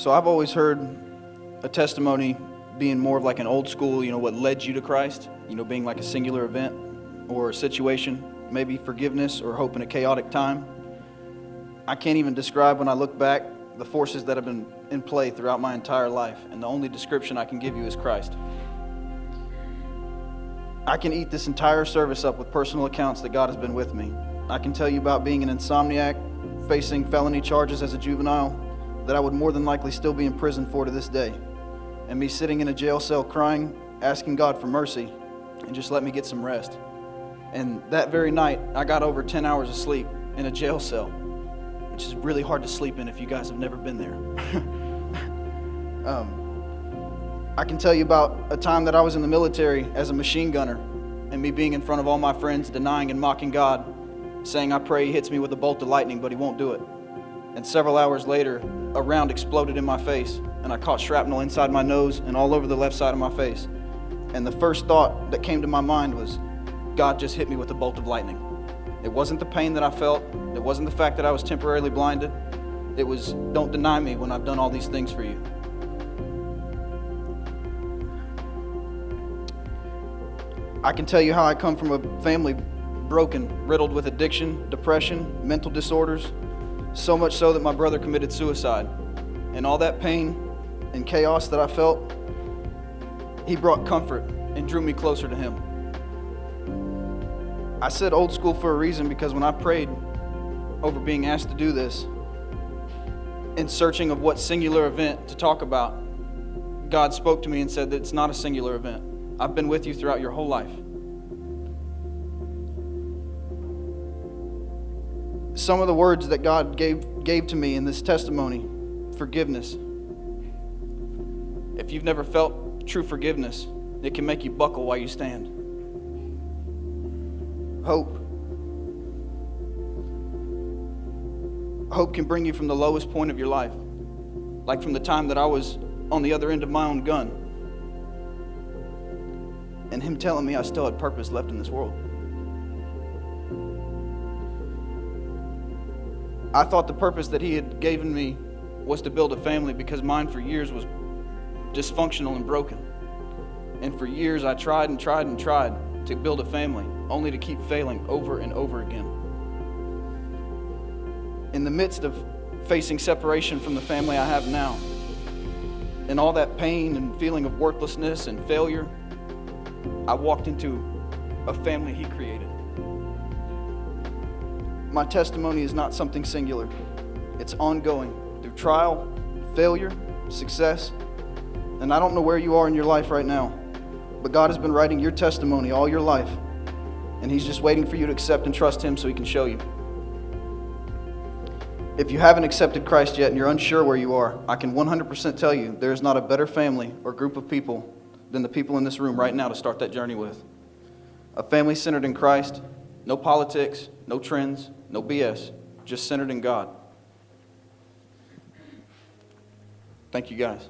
So I've always heard a testimony being more of like an old school, what led you to Christ, being like a singular event or a situation, maybe forgiveness or hope in a chaotic time. I can't even describe when I look back the forces that have been in play throughout my entire life, and the only description I can give you is Christ. I can eat this entire service up with personal accounts that God has been with me. I can tell you about being an insomniac, facing felony charges as a juvenile that I would more than likely still be in prison for to this day, and me sitting in a jail cell crying, asking God for mercy and just let me get some rest. And that very night, I got over 10 hours of sleep in a jail cell, which is really hard to sleep in if you guys have never been there. I can tell you about a time that I was in the military as a machine gunner, and me being in front of all my friends, denying and mocking God, saying I pray He hits me with a bolt of lightning, but He won't do it. And several hours later, a round exploded in my face, and I caught shrapnel inside my nose and all over the left side of my face. And the first thought that came to my mind was, God just hit me with a bolt of lightning. It wasn't the pain that I felt. It wasn't the fact that I was temporarily blinded. It was, don't deny me when I've done all these things for you. I can tell you how I come from a family broken, riddled with addiction, depression, mental disorders, so much so that my brother committed suicide. And all that pain and chaos that I felt, He brought comfort and drew me closer to Him. I said old school for a reason, because when I prayed over being asked to do this, in searching of what singular event to talk about, God spoke to me and said that it's not a singular event. I've been with you throughout your whole life. Some of the words that God gave to me in this testimony: forgiveness. If you've never felt true forgiveness, it can make you buckle while you stand. Hope. Hope can bring you from the lowest point of your life, like from the time that I was on the other end of my own gun, and Him telling me I still had purpose left in this world. I thought the purpose that He had given me was to build a family, because mine for years was dysfunctional and broken. And for years I tried and tried and tried to build a family, only to keep failing over and over again. In the midst of facing separation from the family I have now, and all that pain and feeling of worthlessness and failure, I walked into a family He created. My testimony is not something singular. It's ongoing through trial, failure, success. And I don't know where you are in your life right now, but God has been writing your testimony all your life, and He's just waiting for you to accept and trust Him so He can show you. If you haven't accepted Christ yet and you're unsure where you are, I can 100% tell you there is not a better family or group of people than the people in this room right now to start that journey with. A family centered in Christ, no politics, no trends, no BS, just centered in God. Thank you guys.